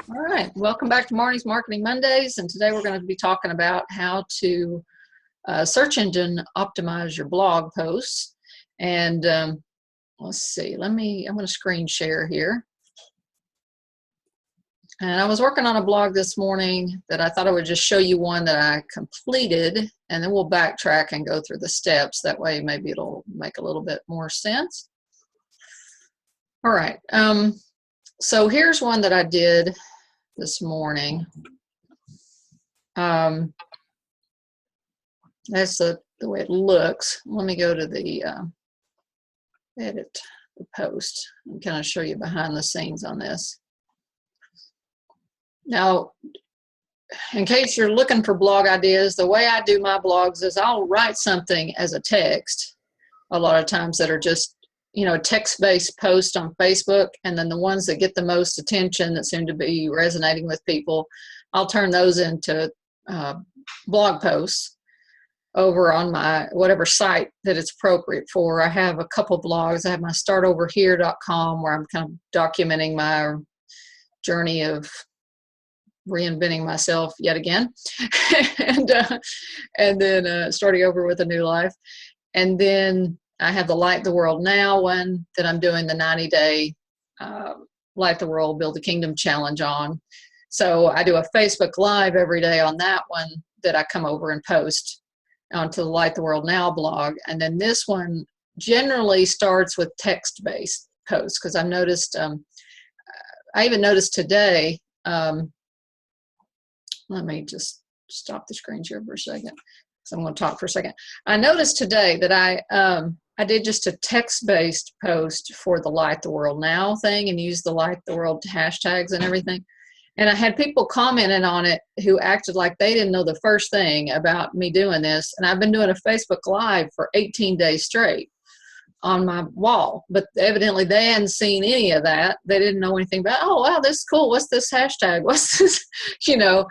All right, welcome back to Marnie's Marketing Mondays, and today we're going to be talking about how to search engine optimize your blog posts. And let's see, I'm going to screen share here. And I was working on a blog this morning that I thought I would just show you one that I completed, and then we'll backtrack and go through the steps. That way maybe it'll make a little bit more sense. All right, so here's one that I did this morning. That's the way it looks. Let me go to the edit the post and kind of show you behind the scenes on this. Now, in case you're looking for blog ideas, the way I do my blogs is I'll write something as a text a lot of times that are just, you know, text-based posts on Facebook, and then the ones that get the most attention that seem to be resonating with people, I'll turn those into blog posts over on my whatever site that it's appropriate for. I have a couple blogs. I have my startoverhere.com where I'm kind of documenting my journey of reinventing myself yet again, and then starting over with a new life. And then I have the Light the World Now one that I'm doing the 90-day Light the World, Build a Kingdom challenge on. So I do a Facebook Live every day on that one that I come over and post onto the Light the World Now blog. And then this one generally starts with text-based posts, because I've noticed, I even noticed today, let me just stop the screen share for a second, so I'm going to talk for a second. I noticed today that I did just a text-based post for the Light the World Now thing and used the Light the World hashtags and everything. And I had people commenting on it who acted like they didn't know the first thing about me doing this. And I've been doing a Facebook Live for 18 days straight on my wall, but evidently they hadn't seen any of that. They didn't know anything about, oh, wow, this is cool. What's this hashtag? What's this, you know?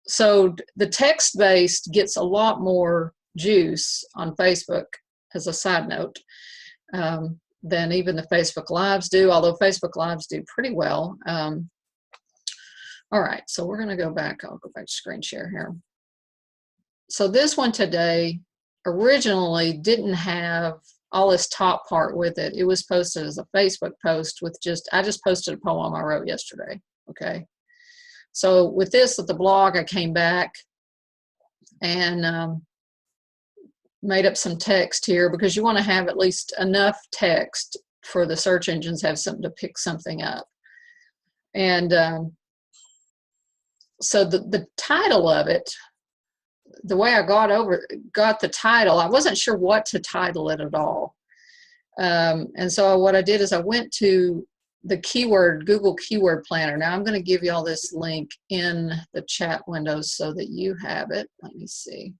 So the text-based gets a lot more juice on Facebook, as a side note, than even the Facebook Lives do, although Facebook Lives do pretty well. All right, so we're going to go back. I'll go back to screen share here. So this one today originally didn't have all this top part with it. It was posted as a Facebook post with I just posted a poem I wrote yesterday, okay? So with this, at the blog, I came back and made up some text here, because you want to have at least enough text for the search engines have something to pick something up. And so the title of it, the way I got the title, I wasn't sure what to title it at all. And so what I did is I went to the Google Keyword Planner. Now I'm going to give you all this link in the chat window so that you have it. Let me see.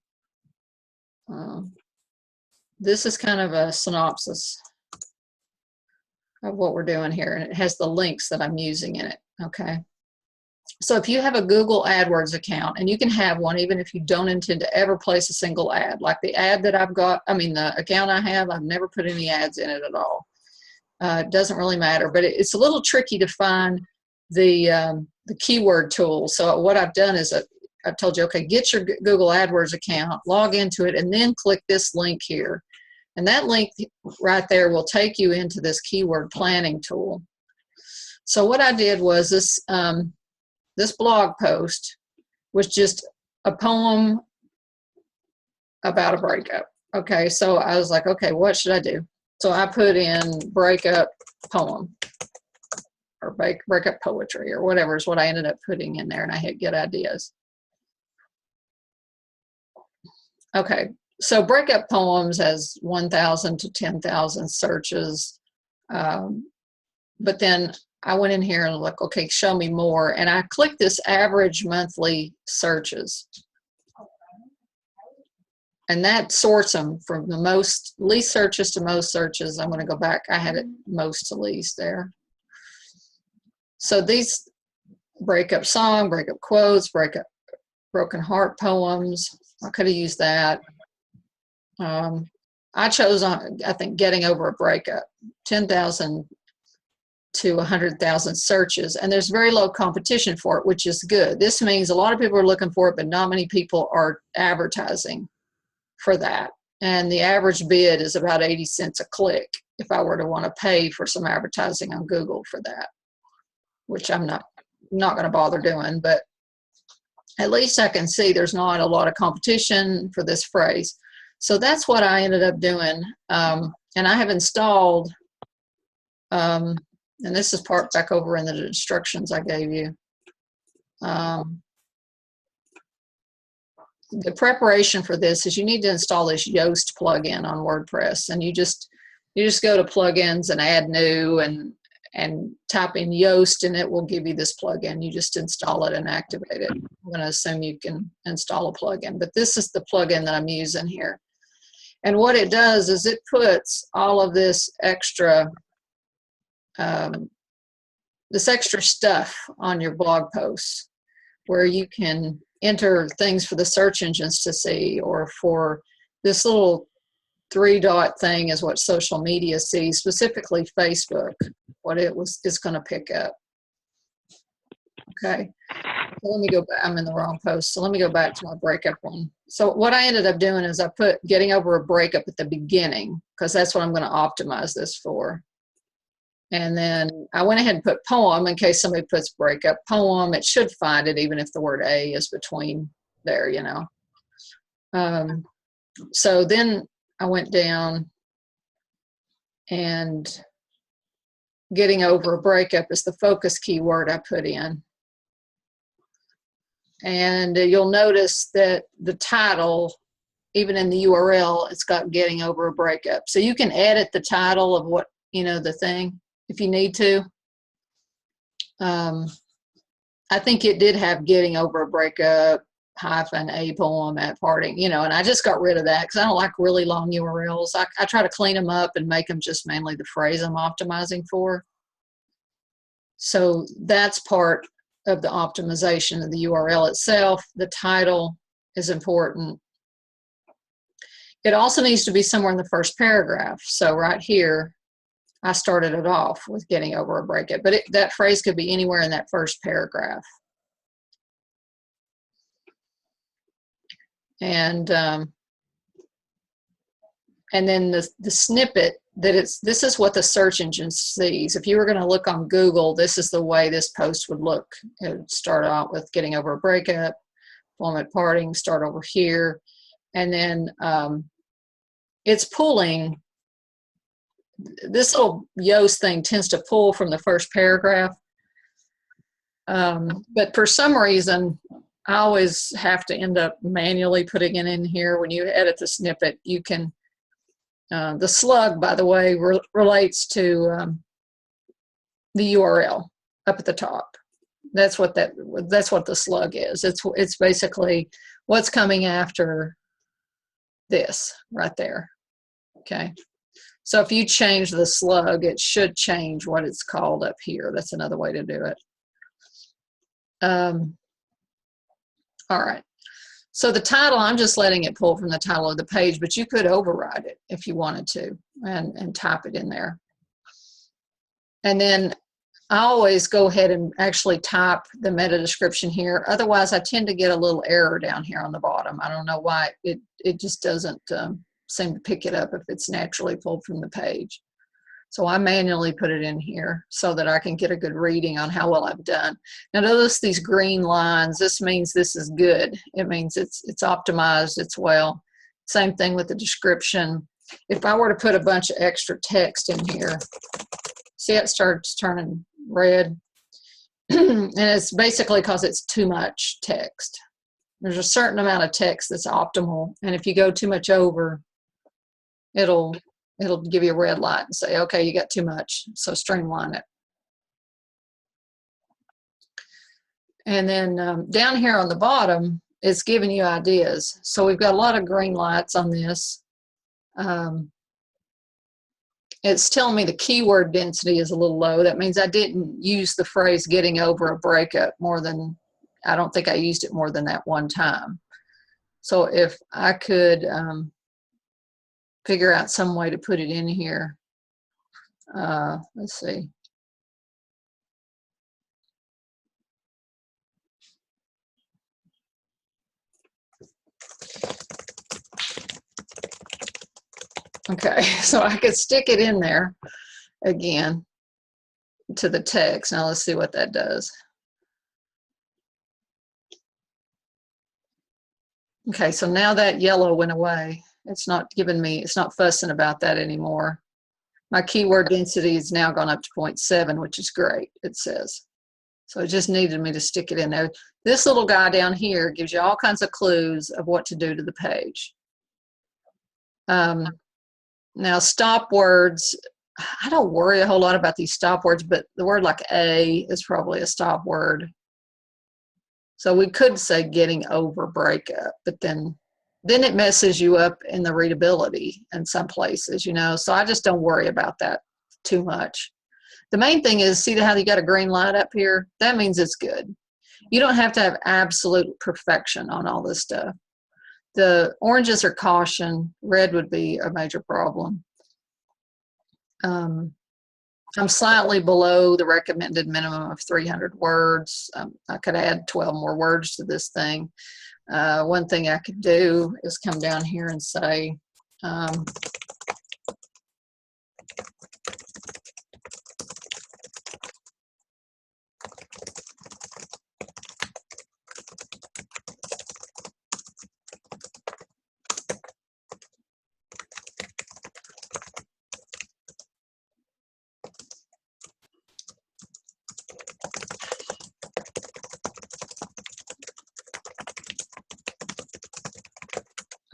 This is kind of a synopsis of what we're doing here, and it has the links that I'm using in it, okay? So if you have a Google AdWords account, and you can have one even if you don't intend to ever place a single ad, like the ad that I've got, the account I have, I've never put any ads in it at all. It doesn't really matter, but it's a little tricky to find the keyword tool. So what I've done is I've told you, okay, get your Google AdWords account, log into it, and then click this link here. And that link right there will take you into this keyword planning tool. So what I did was this blog post was just a poem about a breakup. Okay, so I was like, okay, what should I do? So I put in breakup poem or breakup poetry or whatever is what I ended up putting in there, and I hit get ideas. Okay, so breakup poems has 1,000 to 10,000 searches, but then I went in here and looked, okay, show me more, and I clicked this average monthly searches, and that sorts them from the least searches to most searches. I'm going to go back. I had it most to least there. So these breakup song, breakup quotes, breakup broken heart poems, I could have used that. I chose, I think, getting over a breakup. 10,000 to 100,000 searches, and there's very low competition for it, which is good. This means a lot of people are looking for it, but not many people are advertising for that. And the average bid is about 80 cents a click if I were to want to pay for some advertising on Google for that, which I'm not going to bother doing, but at least I can see there's not a lot of competition for this phrase. So that's what I ended up doing. And I have installed, and this is part back over in the instructions I gave you. The preparation for this is you need to install this Yoast plugin on WordPress, and you just go to plugins and add new and type in Yoast, and it will give you this plugin. You just install it and activate it. I'm going to assume you can install a plugin, but this is the plugin that I'm using here. And what it does is it puts all of this extra stuff on your blog posts, where you can enter things for the search engines to see, or for this little 3-dot thing is what social media sees, specifically Facebook, what it's going to pick up. Okay, so let me go back. I'm in the wrong post, so let me go back to my breakup one. So what I ended up doing is I put getting over a breakup at the beginning, because that's what I'm going to optimize this for. And then I went ahead and put poem in case somebody puts breakup poem. It should find it even if the word a is between there, you know. So then I went down, and getting over a breakup is the focus keyword I put in. And you'll notice that the title, even in the URL, it's got getting over a breakup. So you can edit the title of what, you know, the thing, if you need to. I think it did have getting over a breakup hyphen a poem at parting, you know, and I just got rid of that because I don't like really long URLs. I try to clean them up and make them just mainly the phrase I'm optimizing for. So that's part of the optimization of the URL itself. The title is important. It also needs to be somewhere in the first paragraph. So right here, I started it off with getting over a breakup, but that phrase could be anywhere in that first paragraph. And then the snippet that this is what the search engine sees. If you were going to look on Google, this is the way this post would look. It would start out with getting over a breakup, poem at parting, start over here, and then it's pulling. This little Yoast thing tends to pull from the first paragraph, but for some reason, I always have to end up manually putting it in here. When you edit the snippet, you can, the slug, by the way, relates to the URL up at the top. That's what the slug is. It's basically what's coming after this right there. Okay. So if you change the slug, it should change what it's called up here. That's another way to do it. All right. So the title, I'm just letting it pull from the title of the page, but you could override it if you wanted to and type it in there. And then I always go ahead and actually type the meta description here. Otherwise, I tend to get a little error down here on the bottom. I don't know why. It just doesn't seem to pick it up if it's naturally pulled from the page. So I manually put it in here so that I can get a good reading on how well I've done. Now notice these green lines. This means this is good. It means it's optimized, it's well. Same thing with the description. If I were to put a bunch of extra text in here, see it starts turning red? And it's basically because it's too much text. There's a certain amount of text that's optimal, and if you go too much over, it'll give you a red light and say, okay, you got too much, so streamline it. And then down here on the bottom, it's giving you ideas. So we've got a lot of green lights on this. It's telling me the keyword density is a little low. That means I didn't use the phrase getting over a breakup more than, I don't think I used it more than that one time. So if I could figure out some way to put it in here. Let's see. Okay, so I could stick it in there again to the text. Now let's see what that does. Okay, so now that yellow went away. It's not giving me, it's not fussing about that anymore. My keyword density has now gone up to 0.7, which is great, it says. So it just needed me to stick it in there. This little guy down here gives you all kinds of clues of what to do to the page. Now, stop words, I don't worry a whole lot about these stop words, but the word like a is probably a stop word. So we could say getting over breakup, but then it messes you up in the readability in some places, you know. So I just don't worry about that too much. The main thing is, see how you got a green light up here? That means it's good. You don't have to have absolute perfection on all this stuff. The oranges are caution. Red would be a major problem. I'm slightly below the recommended minimum of 300 words. I could add 12 more words to this thing. One thing I could do is come down here and say,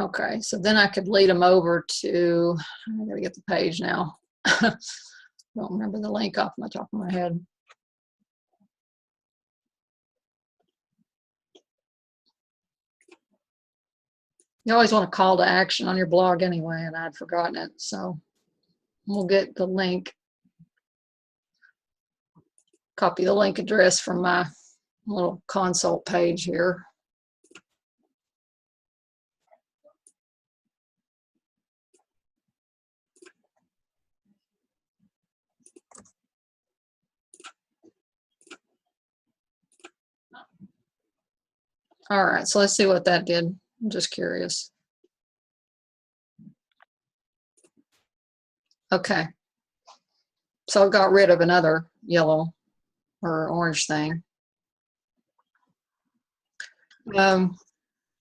okay, so then I could lead them over to, I gotta get the page now. Don't remember the link off the top of my head. You always want a call to action on your blog anyway, and I'd forgotten it. So we'll get the link, copy the link address from my little consult page here. All right, so let's see what that did. I'm just curious. Okay, so it got rid of another yellow or orange thing.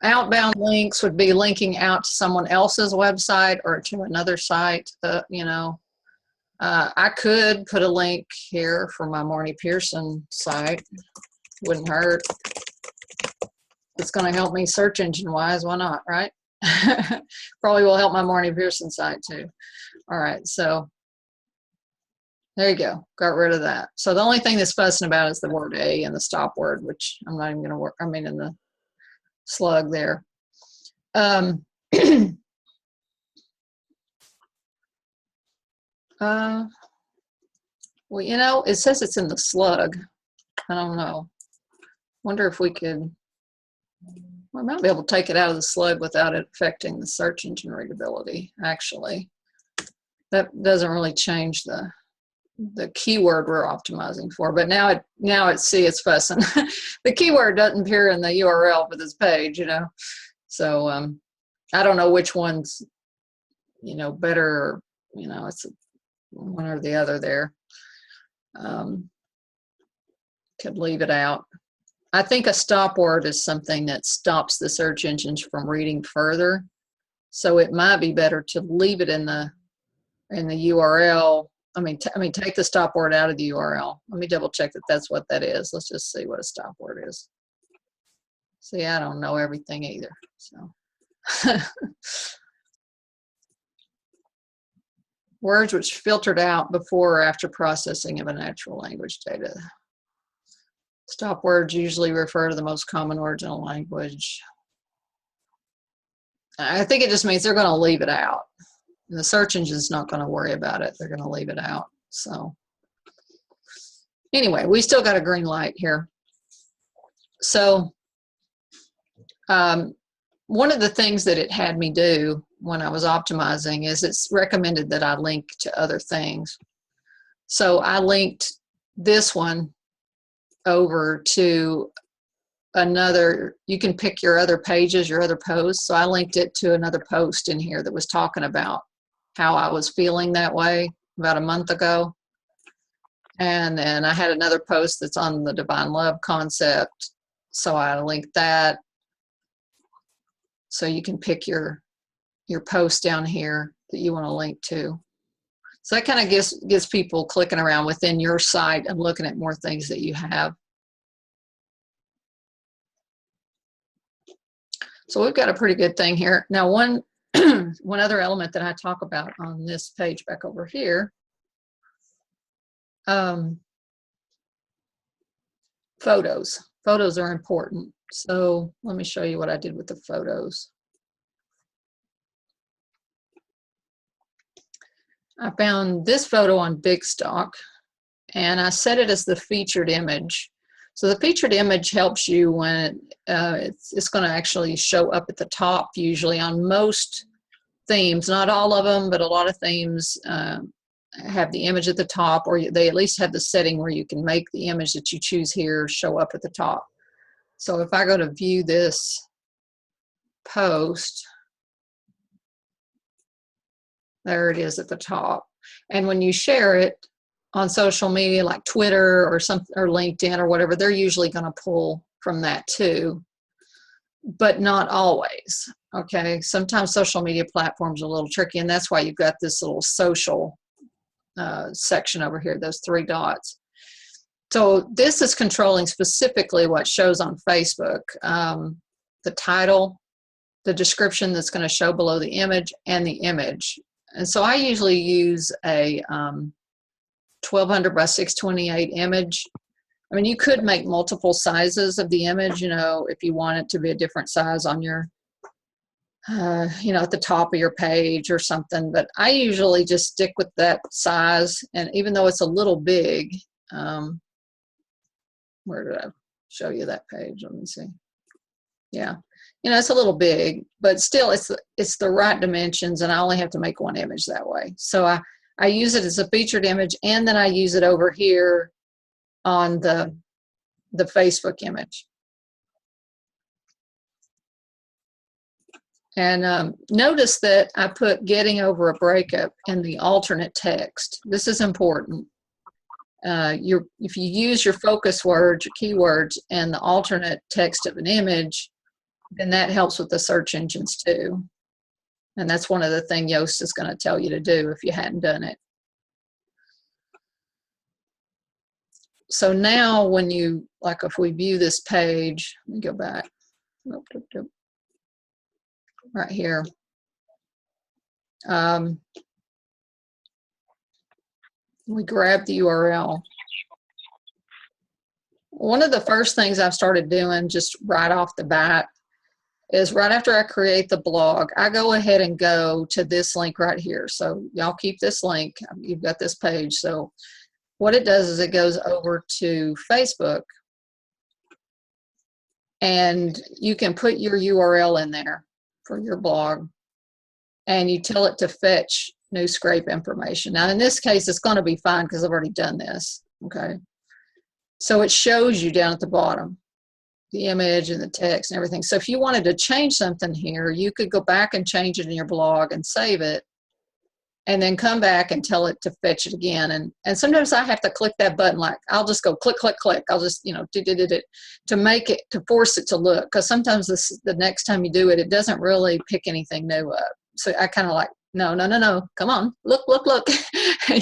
Outbound links would be linking out to someone else's website or to another site. You know, I could put a link here for my Marnie Pearson site. Wouldn't hurt. It's going to help me search engine wise. Why not, right? Probably will help my Marnie Pearson site too. All right, so there you go. Got rid of that. So the only thing that's fussing about is the word a and the stop word, which I'm not even going to work. I mean, in the slug there. Well, you know, it says it's in the slug. I don't know. Wonder if we could, we might be able to take it out of the slug without it affecting the search engine readability, actually. That doesn't really change the keyword we're optimizing for, but now it's fussing. The keyword doesn't appear in the URL for this page, you know. So I don't know which one's, you know, better, you know, it's one or the other there. Could leave it out. I think a stop word is something that stops the search engines from reading further. So it might be better to leave it in the URL. I mean, take the stop word out of the URL. Let me double check that that's what that is. Let's just see what a stop word is. See, I don't know everything either. So words which filtered out before or after processing of a natural language data. Stop words usually refer to the most common words in a language. I think it just means they're going to leave it out. And the search engine's not going to worry about it. They're going to leave it out. So anyway, we still got a green light here. So one of the things that it had me do when I was optimizing is it's recommended that I link to other things. So I linked this one over to another, you can pick your other pages, your other posts. So I linked it to another post in here that was talking about how I was feeling that way about a month ago. And then I had another post that's on the divine love concept. So I linked that. So you can pick your post down here that you want to link to. So that kind of gives people clicking around within your site and looking at more things that you have. So we've got a pretty good thing here. Now, one other element that I talk about on this page back over here, photos. Photos are important. So let me show you what I did with the photos. I found this photo on Big Stock, and I set it as the featured image. So the featured image helps you when it's going to actually show up at the top usually on most themes, not all of them, but a lot of themes have the image at the top, or they at least have the setting where you can make the image that you choose here show up at the top. So if I go to view this post, there it is at the top. And when you share it on social media like Twitter or LinkedIn or whatever, they're usually going to pull from that too, but not always. Okay, sometimes social media platforms are a little tricky, and that's why you've got this little social section over here, those 3 dots. So this is controlling specifically what shows on Facebook, the title, the description that's going to show below the image, and the image. And so I usually use a 1200 by 628 image. I mean, you could make multiple sizes of the image, you know, if you want it to be a different size on your, you know, at the top of your page or something. But I usually just stick with that size. And even though it's a little big, where did I show you that page? Let me see. Yeah, you know, it's a little big, but still it's the right dimensions, and I only have to make one image that way. So I use it as a featured image, and then I use it over here on the Facebook image. And notice that I put getting over a breakup in the alternate text. This is important. If you use your focus words, your keywords, and the alternate text of an image, then that helps with the search engines too. And that's one of the things Yoast is going to tell you to do if you hadn't done it. So now when you, like if we view this page, let me go back. Nope, nope, nope. Right here. We grab the URL. One of the first things I've started doing just right off the bat is right after I create the blog, I go ahead and go to this link right here. So y'all keep this link. You've got this page. So what it does is it goes over to Facebook, and you can put your URL in there for your blog, and you tell it to fetch new scrape information. Now in this case, it's going to be fine because I've already done this. Okay. So it shows you down at the bottom the image and the text and everything. So if you wanted to change something here, you could go back and change it in your blog and save it, and then come back and tell it to fetch it again. And sometimes I have to click that button, like I'll just go click, click, click. I'll just, you know, to make it, to force it to look, because sometimes the next time you do it, it doesn't really pick anything new up. So I kind of like, no, no, no, no, come on, look, look, look,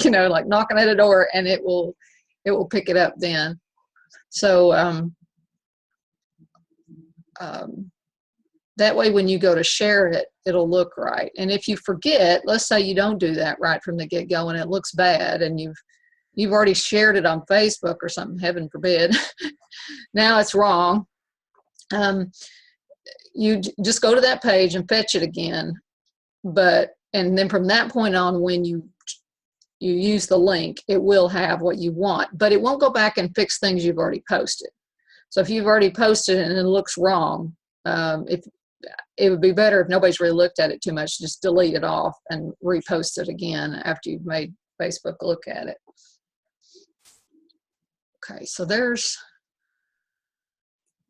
you know, like knocking at a door, and it will pick it up then. So that way when you go to share it, it'll look right. And if you forget, let's say you don't do that right from the get-go and it looks bad, and you've already shared it on Facebook or something, heaven forbid, now it's wrong. You just go to that page and fetch it again. And then from that point on, when you use the link, it will have what you want, but it won't go back and fix things you've already posted. So if you've already posted it and it looks wrong, it would be better if nobody's really looked at it too much, just delete it off and repost it again after you've made Facebook look at it. Okay, so there's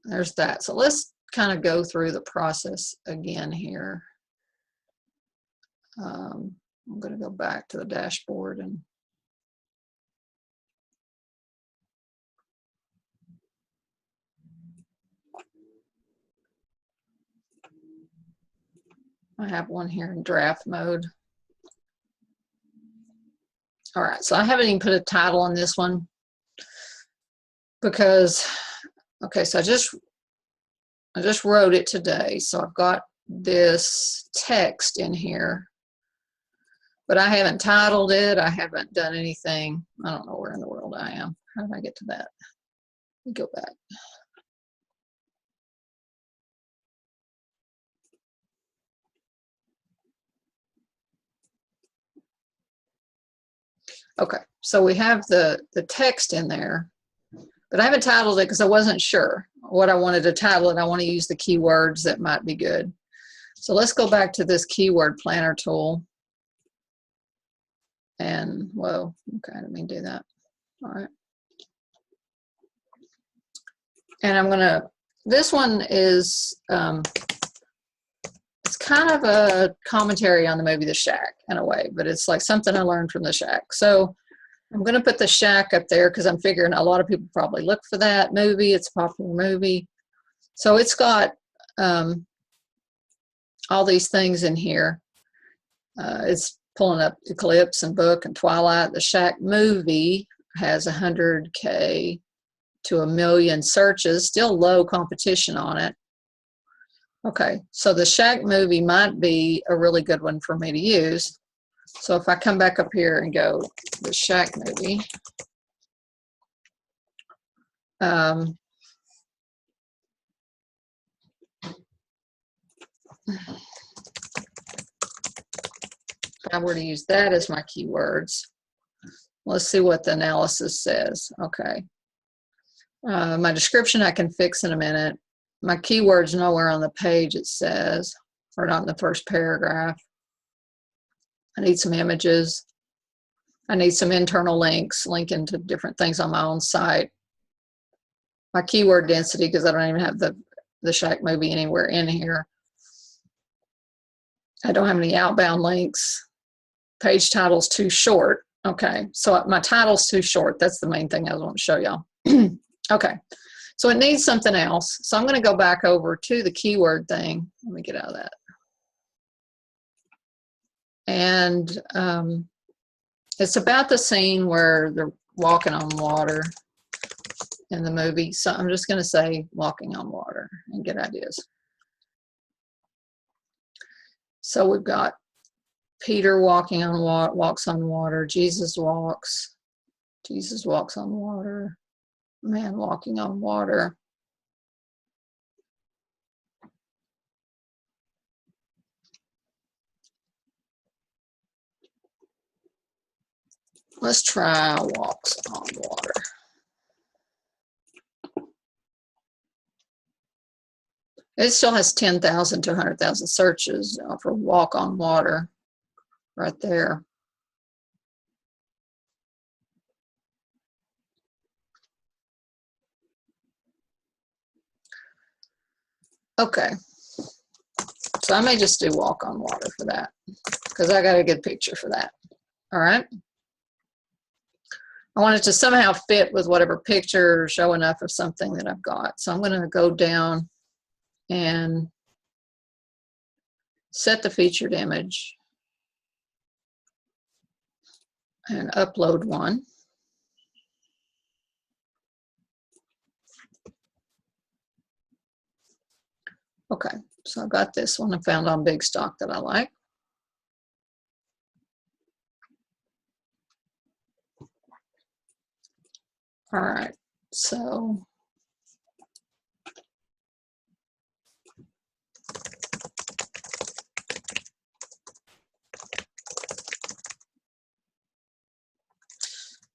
that. So let's kind of go through the process again here. I'm going to go back to the dashboard and I have one here in draft mode. All right, so I haven't even put a title on this one because, okay, so I just wrote it today. So I've got this text in here, but I haven't titled it. I haven't done anything. I don't know where in the world I am. How did I get to that? Let me go back. Okay, so we have the text in there, but I haven't titled it because I wasn't sure what I wanted to title it. I want to use the keywords that might be good. So let's go back to this keyword planner tool. And, whoa, okay, I didn't mean to do that. All right. And I'm gonna, this one is, it's kind of a commentary on the movie The Shack in a way, but it's like something I learned from The Shack. So I'm gonna put The Shack up there because I'm figuring a lot of people probably look for that movie. It's a popular movie. So it's got all these things in here. It's pulling up Eclipse and Book and Twilight. The Shack movie has 100K to 1 million searches, still low competition on it. Okay, so the Shack movie might be a really good one for me to use. So if I come back up here and go, the Shack movie, if I were to use that as my keywords, let's see what the analysis says. Okay. My description I can fix in a minute. My keywords nowhere on the page, it says, or not in the first paragraph. I need some images. I need some internal links linking to different things on my own site. My keyword density, because I don't even have the Shack movie anywhere in here. I don't have any outbound links. Page title's too short. Okay, so my title's too short. That's the main thing I want to show y'all. Okay, so it needs something else. So I'm going to go back over to the keyword thing. Let me get out of that. And it's about the scene where they're walking on water in the movie. So I'm just going to say walking on water and get ideas. So we've got Peter walking on water, walks on water. Jesus walks on water. Man walking on water. Let's try walks on water. It still has 10,000 to 100,000 searches for walk on water right there. Okay, so I may just do walk on water for that because I got a good picture for that. All right. I want it to somehow fit with whatever picture or show enough of something that I've got. So I'm going to go down and set the featured image and upload one. Okay, so I've got this one I found on Big Stock that I like. All right, so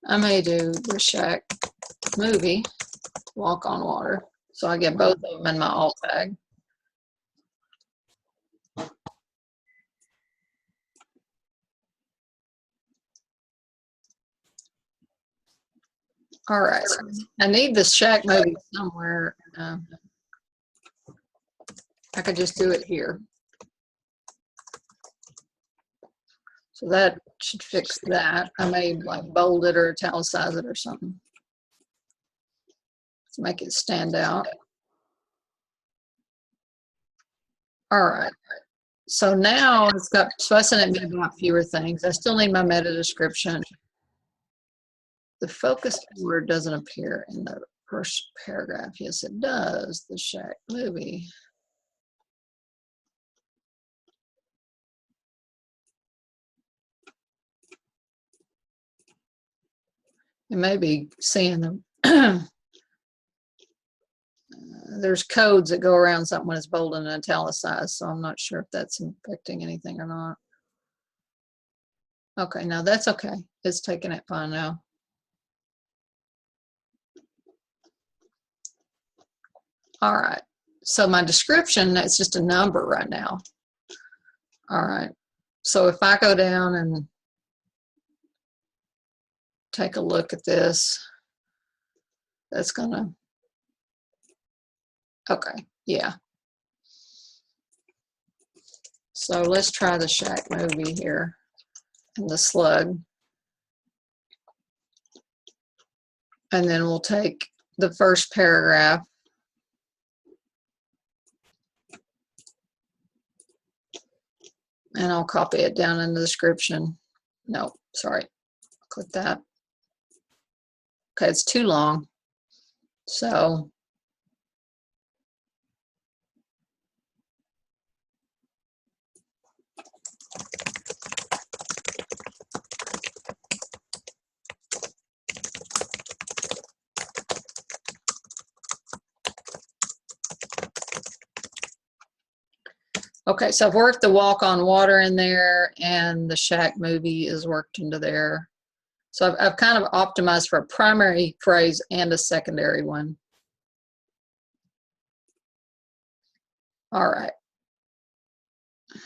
I may do the Shack movie, walk on water. So I get both of them in my alt tag. All right, I need the Shack movie somewhere. I could just do it here. So that should fix that. I may like bold it or italicize it or something to make it stand out. All right. So now it's got fussing at me about fewer things. I still need my meta description. The focus word doesn't appear in the first paragraph. Yes, it does. The Shack movie. You may be seeing them. There's codes that go around something when it's bold and italicized, so I'm not sure if that's affecting anything or not. Okay, now that's okay. It's taking it fine now. All right, so my description, that's just a number right now. All right, so if I go down and take a look at this, that's gonna, okay, yeah. So let's try the Shack movie here and the slug. And then we'll take the first paragraph and I'll copy it down in the description. No, sorry, click that. Okay, it's too long. So okay, so I've worked the walk on water in there and the Shack movie is worked into there. So I've kind of optimized for a primary phrase and a secondary one. All right.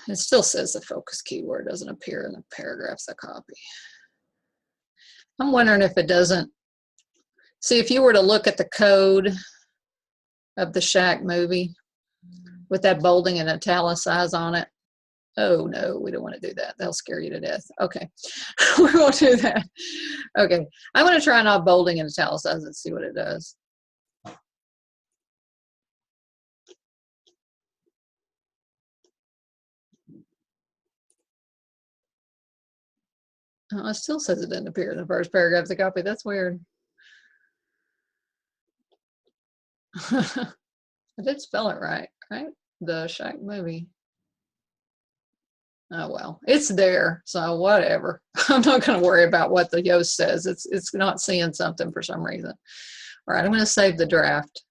It still says the focus keyword doesn't appear in the paragraphs I copy. I'm wondering if it doesn't. See, if you were to look at the code of the Shack movie with that bolding and italicize on it, oh no, we don't want to do that. They'll scare you to death. Okay, we won't do that. Okay, I'm going to try not bolding and italicize and see what it does. Oh, it still says it didn't appear in the first paragraph of the copy. That's weird. I did spell it right? The Shack movie. Oh well, it's there, so whatever. I'm not going to worry about what the Yoast says. It's not seeing something for some reason. All right, I'm going to save the draft.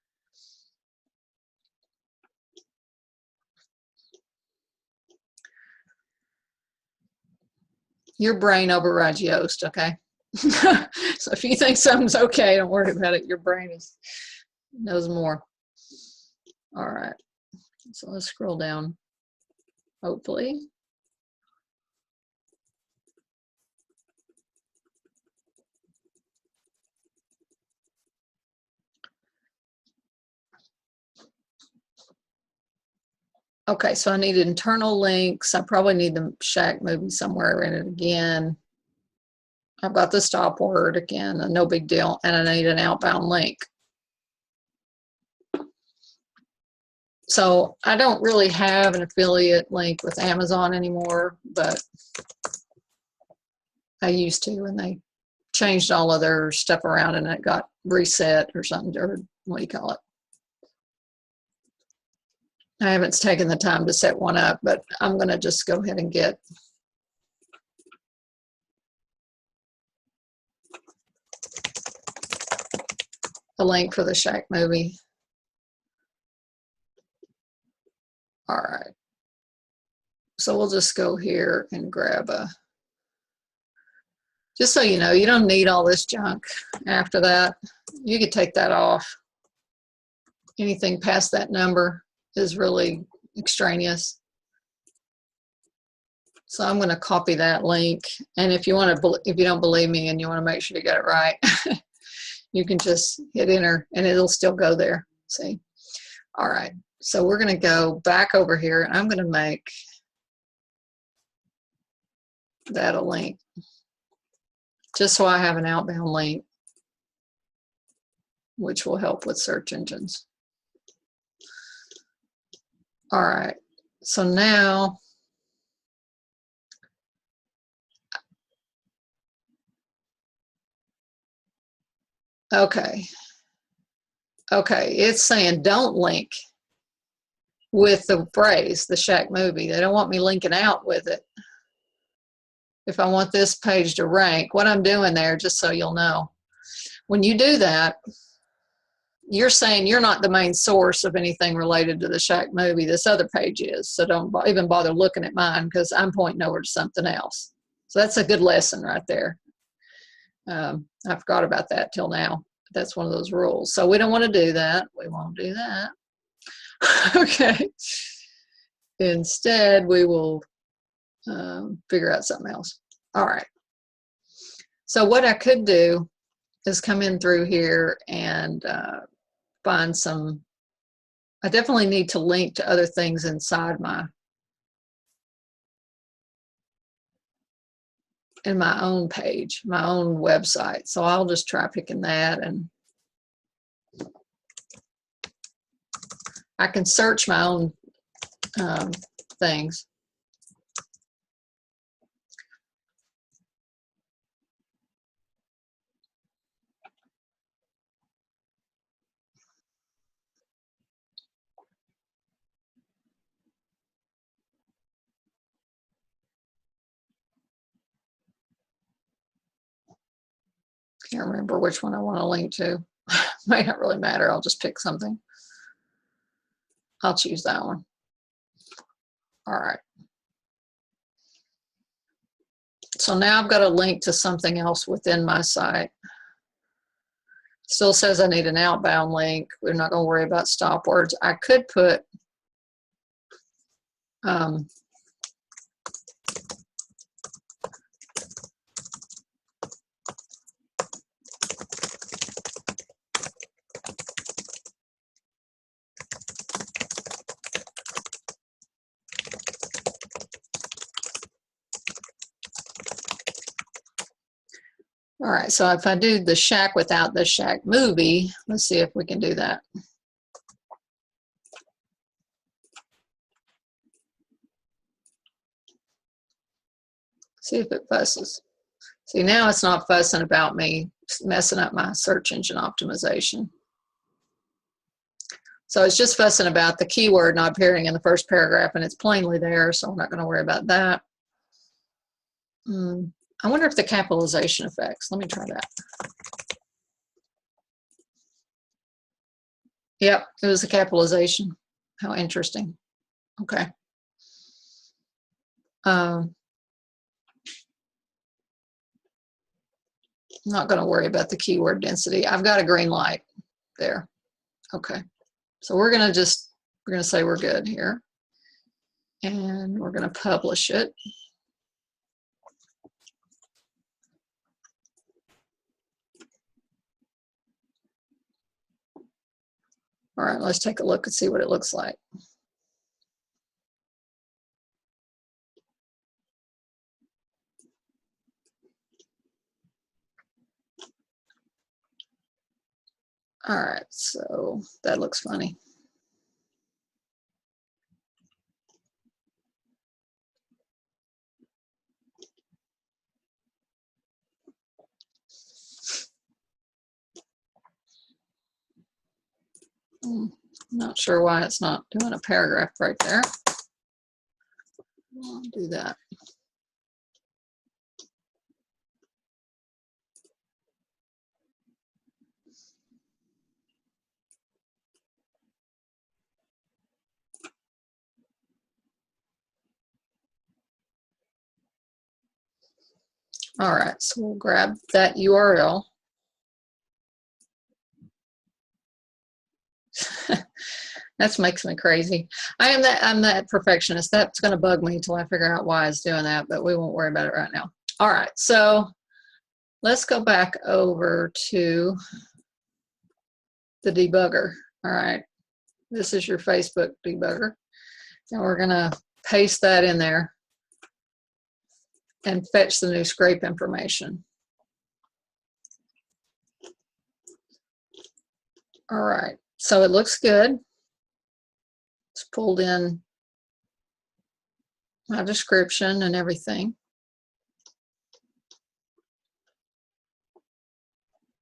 Your brain overrides Yoast, okay? So if you think something's okay, don't worry about it. Your brain knows more. All right, so let's scroll down, hopefully. Okay, so I need internal links. I probably need the Shack movie somewhere in it again. I've got the stop word again, no big deal, and I need an outbound link. So I don't really have an affiliate link with Amazon anymore, but I used to, and they changed all of their stuff around and it got reset or something, or what do you call it? I haven't taken the time to set one up, but I'm going to just go ahead and get the link for the Shack movie. All right. So we'll just go here and grab a, just so you know, you don't need all this junk after that. You could take that off. Anything past that number is really extraneous. So I'm going to copy that link. And if you want to, if you don't believe me and you want to make sure you got it right, you can just hit enter and it'll still go there. See? All right. So we're going to go back over here and I'm going to make that a link, just so I have an outbound link, which will help with search engines. All right, so now okay, it's saying don't link with the phrase, the Shack movie. They don't want me linking out with it. If I want this page to rank, what I'm doing there, just so you'll know, when you do that, you're saying you're not the main source of anything related to the Shack movie. This other page is, so don't even bother looking at mine because I'm pointing over to something else. So that's a good lesson right there. I forgot about that till now. That's one of those rules. So we don't want to do that. We won't do that. Okay. Instead, we will figure out something else. All right. So what I could do is come in through here and find some, I definitely need to link to other things inside in my own page, my own website. So I'll just try picking that, and I can search my own things. Can't remember which one I want to link to. May not really matter. I'll just pick something. I'll choose that one. All right. So now I've got a link to something else within my site. Still says I need an outbound link. We're not going to worry about stop words. I could put all right, so if I do the Shack without the Shack movie, let's see if we can do that. See if it fusses. See, now it's not fussing about me messing up my search engine optimization. So it's just fussing about the keyword not appearing in the first paragraph, and it's plainly there, so I'm not going to worry about that. I wonder if the capitalization affects. Let me try that. Yep, it was the capitalization. How interesting. Okay. I'm not going to worry about the keyword density. I've got a green light there. Okay. So we're going to say we're good here. And we're going to publish it. All right, let's take a look and see what it looks like. All right, so that looks funny. I'm not sure why it's not doing a paragraph right there. I'll do that. All right, so we'll grab that URL. That makes me crazy. I'm that perfectionist. That's going to bug me until I figure out why it's doing that, but we won't worry about it right now. All right, so let's go back over to the debugger. All right, this is your Facebook debugger. And we're going to paste that in there. and fetch the new scrape information. All right, so it looks good. It's pulled in my description and everything.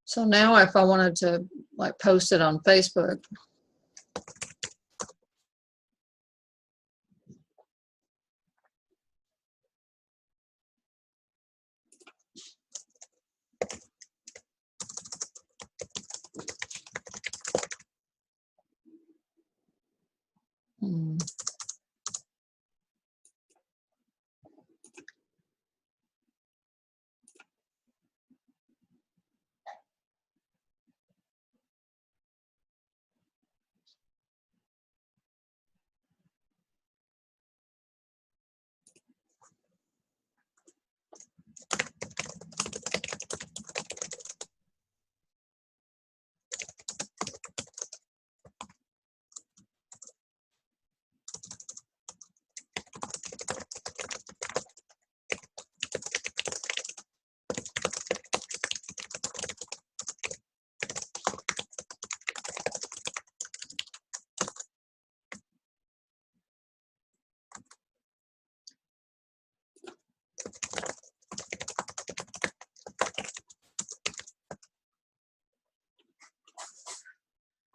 So now if I wanted to like post it on Facebook,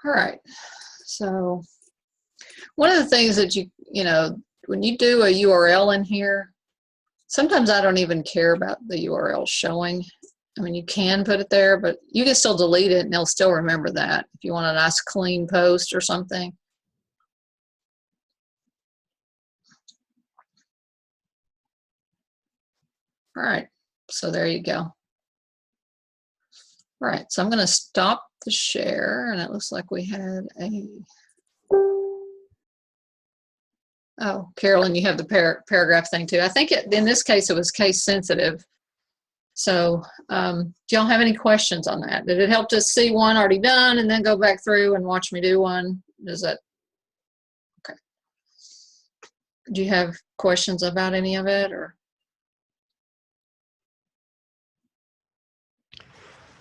all right. So one of the things that you know, when you do a URL in here, sometimes I don't even care about the URL showing. I mean, you can put it there, but you can still delete it and they'll still remember that if you want a nice clean post or something. All right, so there you go. All right, so I'm going to stop the share, and it looks like we had a... Oh, Carolyn, you have the paragraph thing too. I think in this case it was case sensitive. So do y'all have any questions on that? Did it help to see one already done and then go back through and watch me do one? Does that... Okay. Do you have questions about any of it, or?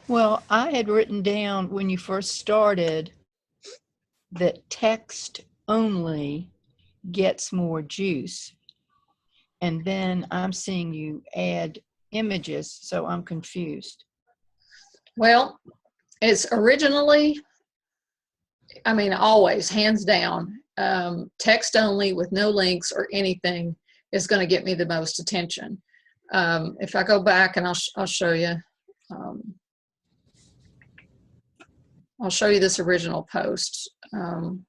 Well, I had written down when you first started that text only gets more juice. And then I'm seeing you add images, so I'm confused. Well, it's originally, I mean, always, hands down, text only with no links or anything is going to get me the most attention. If I go back and I'll show you. I'll show you this original post. All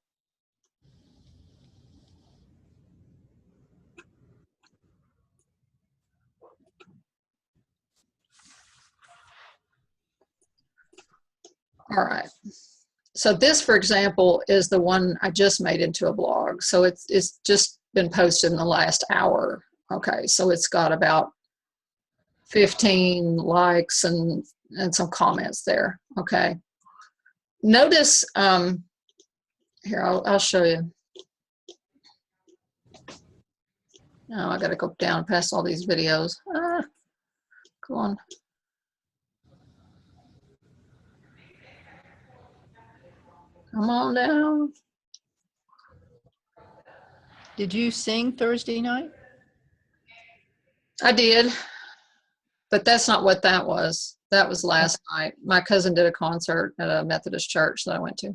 right. So this, for example, is the one I just made into a blog. So it's just been posted in the last hour. Okay, so it's got about 15 likes and some comments there. Okay. Notice, here, I'll show you. Now I got to go down past all these videos. Come on. Come on down. Did you sing Thursday night? I did, but that's not what that was. That was last night. My cousin did a concert at a Methodist church that I went to.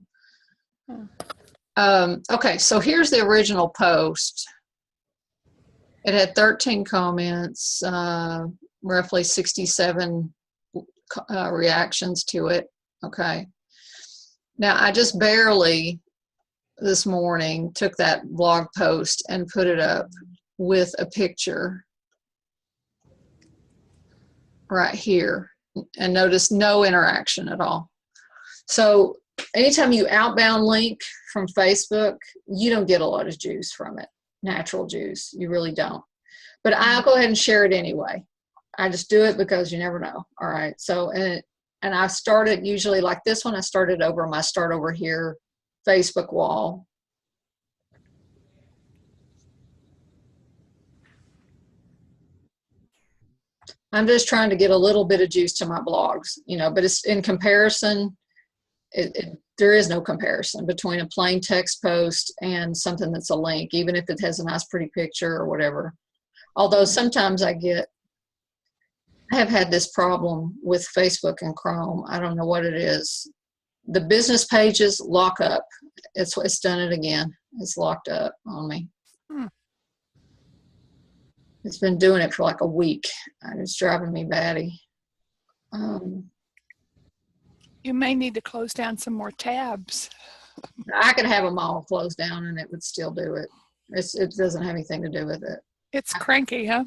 Okay, so here's the original post. It had 13 comments, roughly 67 reactions to it. Okay. Now, I just barely this morning took that blog post and put it up with a picture right here, and notice no interaction at all. So anytime you outbound link from Facebook, you don't get a lot of juice from it, natural juice. You really don't. But I'll go ahead and share it anyway. I just do it because you never know. All right. So, and I started usually like this one, I started over my start over here Facebook wall. I'm just trying to get a little bit of juice to my blogs, but it's in comparison. There is no comparison between a plain text post and something that's a link, even if it has a nice pretty picture or whatever. Although sometimes I have had this problem with Facebook and Chrome. I don't know what it is. The business pages lock up. It's done it again. It's locked up on me. It's been doing it for like a week. It's driving me batty. You may need to close down some more tabs. I could have them all closed down and it would still do it. It doesn't have anything to do with it. It's cranky, huh?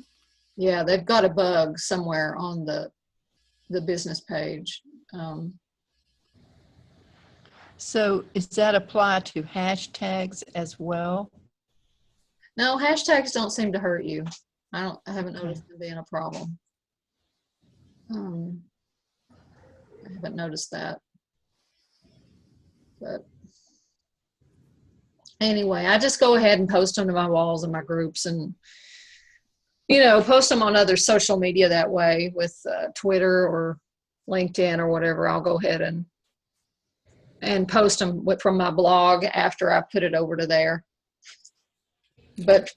Yeah, they've got a bug somewhere on the business page. So does that apply to hashtags as well? No, hashtags don't seem to hurt you. I haven't noticed them being a problem. I haven't noticed that. But anyway, I just go ahead and post them to my walls and my groups, and post them on other social media that way, with Twitter or LinkedIn or whatever. I'll go ahead and post them from my blog after I put it over to there. But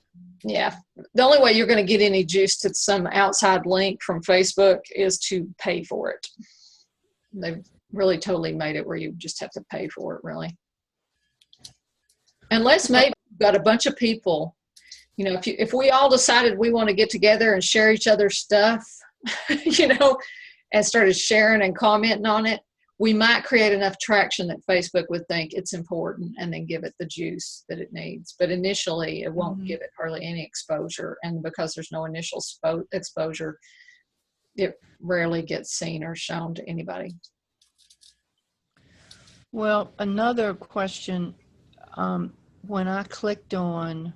yeah, the only way you're going to get any juice to some outside link from Facebook is to pay for it. They've really totally made it where you just have to pay for it, really. Unless maybe you've got a bunch of people, if we all decided we want to get together and share each other's stuff, and started sharing and commenting on it, we might create enough traction that Facebook would think it's important and then give it the juice that it needs. But initially, it won't give it hardly any exposure. And because there's no initial exposure, it rarely gets seen or shown to anybody. Well, another question, when I clicked on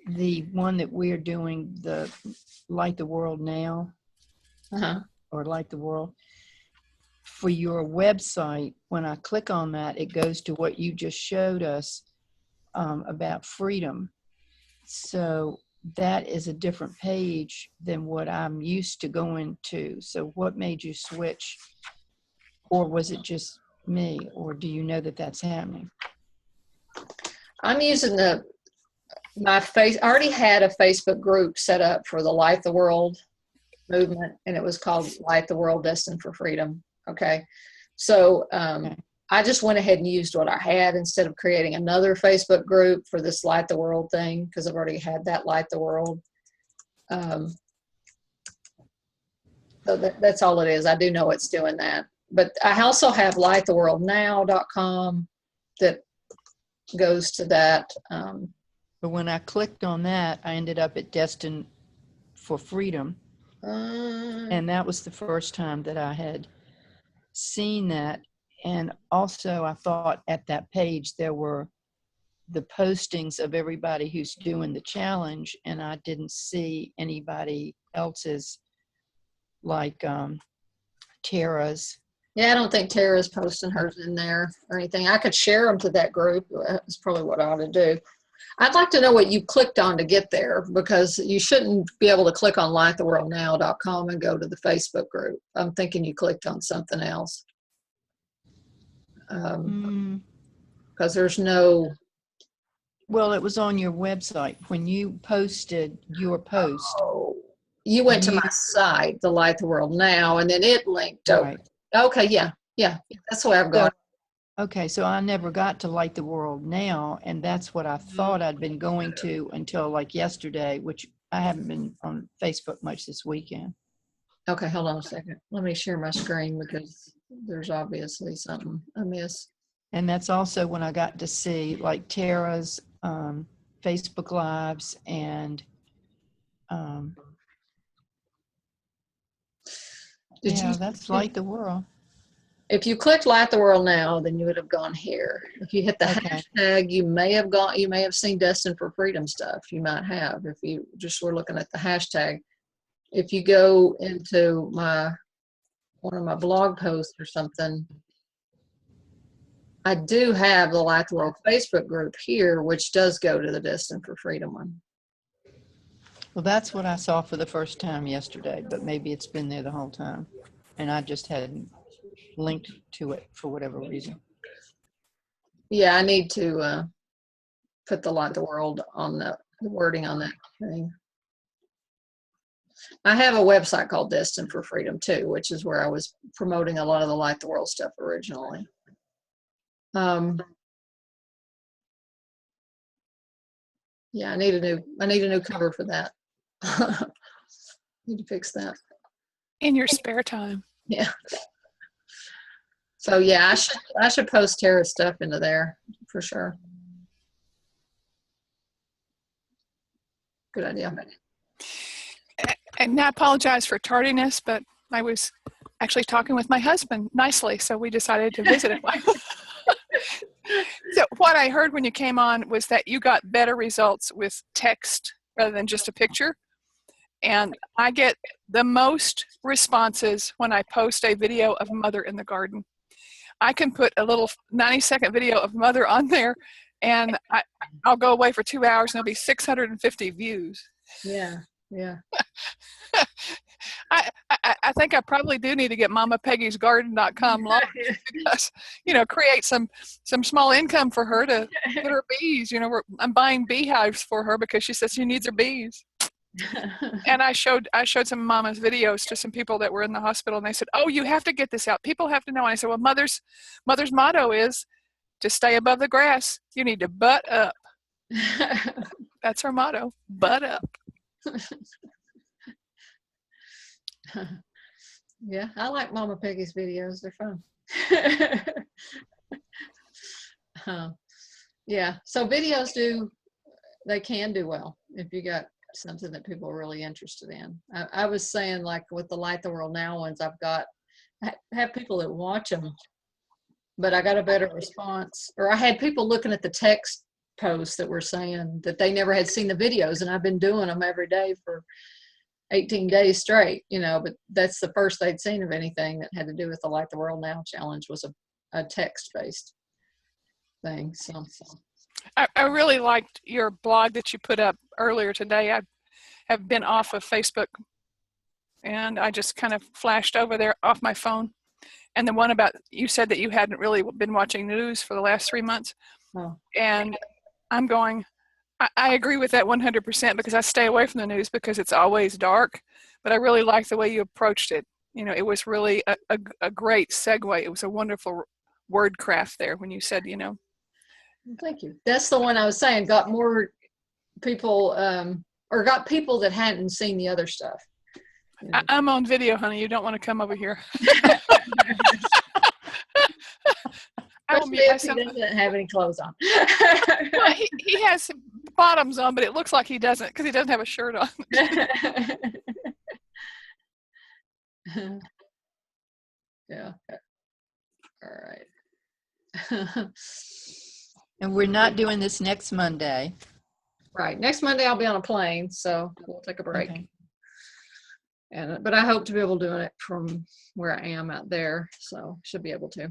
the one that we're doing, the Light the World Now, or Light the World, for your website, when I click on that, it goes to what you just showed us about freedom. So that is a different page than what I'm used to going to. So what made you switch? Or was it just me? Or do you know that that's happening? I'm using I already had a Facebook group set up for the Light the World movement, and it was called Light the World Destined for Freedom. Okay. So I just went ahead and used what I had instead of creating another Facebook group for this Light the World thing, because I've already had that Light the World. So that's all it is. I do know it's doing that. But I also have lighttheworldnow.com that goes to that. But when I clicked on that, I ended up at Destined for Freedom. And that was the first time that I had seen that. And also I thought at that page there were the postings of everybody who's doing the challenge, and I didn't see anybody else's, like Tara's. Yeah, I don't think Tara's posting hers in there or anything. I could share them to that group. That's probably what I ought to do. I'd like to know what you clicked on to get there, because you shouldn't be able to click on lighttheworldnow.com and go to the Facebook group. I'm thinking you clicked on something else. Because there's no... Well, it was on your website. When you posted your post. Oh, you went to my site, the Light the World Now, and then it linked over. Right. Okay, yeah. That's the way I've gone. Okay, so I never got to Light the World Now, and that's what I thought I'd been going to until like yesterday, which I haven't been on Facebook much this weekend. Okay, hold on a second. Let me share my screen, because there's obviously something amiss. And that's also when I got to see like Tara's Facebook Lives and that's Light the World. If you clicked Light the World Now, then you would have gone here. If you hit the hashtag, you may have seen Destined for Freedom stuff. You might have, if you just were looking at the hashtag. If you go into one of my blog posts or something, I do have the Light the World Facebook group here, which does go to the Destined for Freedom one. Well, that's what I saw for the first time yesterday, but maybe it's been there the whole time. And I just hadn't linked to it for whatever reason. Yeah, I need to put the Light the World on the wording on that thing. I have a website called Destined for Freedom too, which is where I was promoting a lot of the Light the World stuff originally. Yeah, I need a new cover for that. Need to fix that. In your spare time. Yeah. So yeah, I should post Tara's stuff into there for sure. Good idea. And I apologize for tardiness, but I was actually talking with my husband nicely, so we decided to visit it. So what I heard when you came on was that you got better results with text rather than just a picture. And I get the most responses when I post a video of Mother in the garden. I can put a little 90-second video of Mother on there, and I'll go away for 2 hours, and there'll be 650 views. Yeah, yeah. I think I probably do need to get MamaPeggy'sGarden.com launched because, create some small income for her to get her bees. I'm buying beehives for her because she says she needs her bees. And I showed some of Mama's videos to some people that were in the hospital, and they said, "Oh, you have to get this out. People have to know." And I said, "Well, Mother's motto is to stay above the grass. You need to butt up." That's her motto. Butt up. Yeah, I like Mama Peggy's videos. They're fun. Yeah, so videos they can do well if you got something that people are really interested in. I was saying, like with the Light the World Now ones, I have people that watch them, but I got a better response. Or I had people looking at the text posts that were saying that they never had seen the videos, and I've been doing them every day for 18 days straight, but that's the first they'd seen of anything that had to do with the Light the World Now challenge was a text-based thing. So I really liked your blog that you put up earlier today. I have been off of Facebook, and I just kind of flashed over there off my phone. And the one about, you said that you hadn't really been watching news for the last 3 months. Oh. And I'm going, I agree with that 100% because I stay away from the news because it's always dark. But I really like the way you approached it. It was really a great segue. It was a wonderful word craft there when you said, Thank you. That's the one I was saying got more people, or got people that hadn't seen the other stuff. I'm on video, honey. You don't want to come over here. Especially if he doesn't have any clothes on. Well, he has bottoms on, but it looks like he doesn't because he doesn't have a shirt on. Yeah. All right. And we're not doing this next Monday. Right. Next Monday I'll be on a plane, so we'll take a break. Okay. But I hope to be able to do it from where I am out there, so should be able to.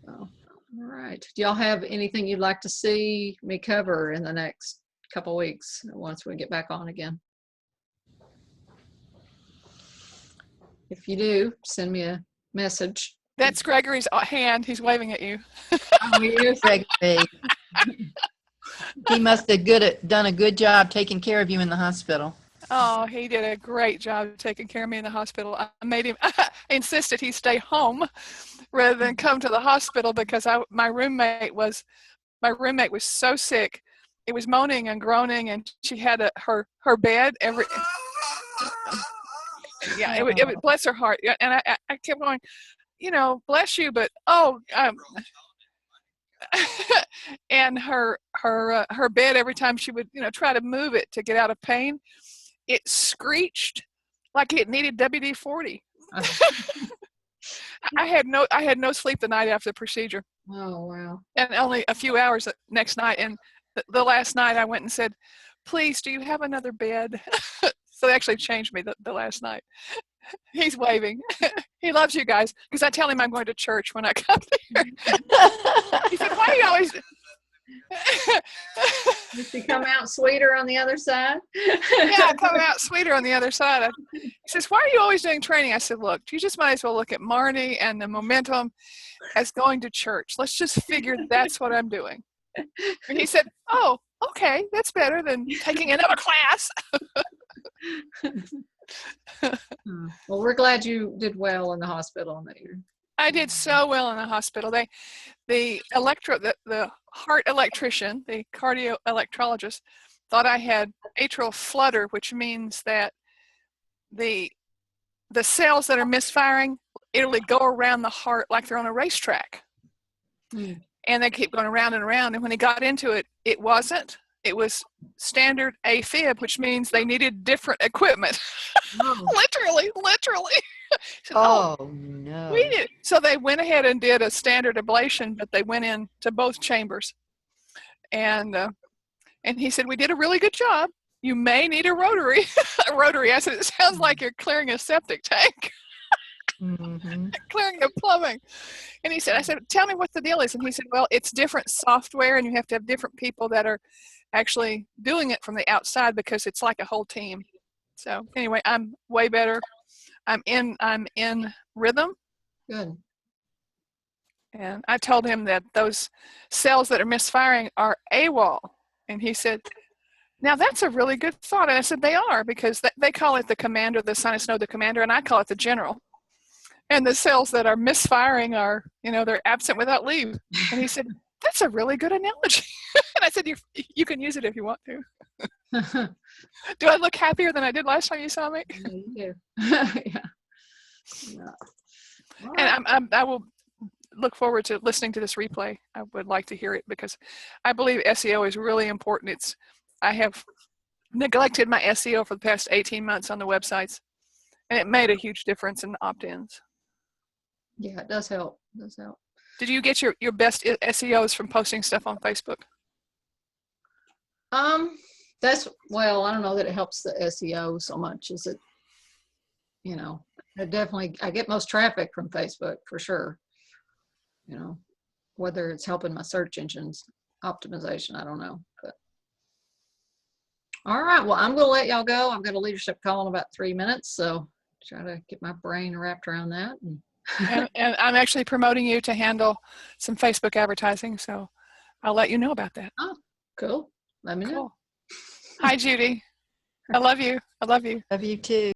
So, all right. Do y'all have anything you'd like to see me cover in the next couple weeks once we get back on again? If you do, send me a message. That's Gregory's hand. He's waving at you. Oh, you're Gregory. He must have done a good job taking care of you in the hospital. Oh, he did a great job taking care of me in the hospital. I insisted he stay home rather than come to the hospital because my roommate was so sick. It was moaning and groaning, and she had her bed every. Yeah, it would bless her heart. Yeah, and I kept going, bless you, but and her bed, every time she would try to move it to get out of pain, it screeched like it needed WD-40. I had no sleep the night after the procedure. Oh wow! And only a few hours next night. And the last night I went and said, "Please, do you have another bed?" So they actually changed me the last night. He's waving. He loves you guys because I tell him I'm going to church when I come here. He said, "Why do you always?" Did she come out sweeter on the other side? Yeah, come out sweeter on the other side. He says, why are you always doing training? I said, look, you just might as well look at Marnie and the momentum as going to church. Let's just figure that's what I'm doing. And he said, oh, okay, that's better than taking another class. Well, we're glad you did well in the hospital and that you're. I did so well in the hospital. The heart electrician, the cardio electrologist, thought I had atrial flutter, which means that the cells that are misfiring literally go around the heart like they're on a racetrack. And they keep going around and around. And when he got into it, it wasn't. It was standard AFib, which means they needed different equipment. Oh. literally. Said, oh no. We did. So they went ahead and did a standard ablation, but they went into both chambers. And he said, we did a really good job. You may need a rotary. A rotary. I said, it sounds like you're clearing a septic tank. Mm-hmm. Clearing the plumbing. And I said, tell me what the deal is. And he said, well, it's different software and you have to have different people that are actually doing it from the outside because it's like a whole team. So anyway, I'm way better. I'm in rhythm. Good. And I told him that those cells that are misfiring are AWOL. And he said, now that's a really good thought. And I said, they are, because they call it the commander, the sinus node, the commander, and I call it the general. And the cells that are misfiring are, they're absent without leave. And he said, that's a really good analogy. And I said, you can use it if you want to. Do I look happier than I did last time you saw me? Yeah, you do. Yeah. And I will look forward to listening to this replay. I would like to hear it because I believe SEO is really important. I have neglected my SEO for the past 18 months on the websites, and it made a huge difference in the opt-ins. Yeah, it does help. It does help. Did you get your best SEOs from posting stuff on Facebook? I don't know that it helps the SEO so much as it, I get most traffic from Facebook for sure. Whether it's helping my search engines optimization, I don't know. But all right, well, I'm going to let y'all go. I've got a leadership call in about 3 minutes, so try to get my brain wrapped around that. And I'm actually promoting you to handle some Facebook advertising, so I'll let you know about that. Oh, cool. Let me know. Hi, Judy. I love you. I love you. Love you too.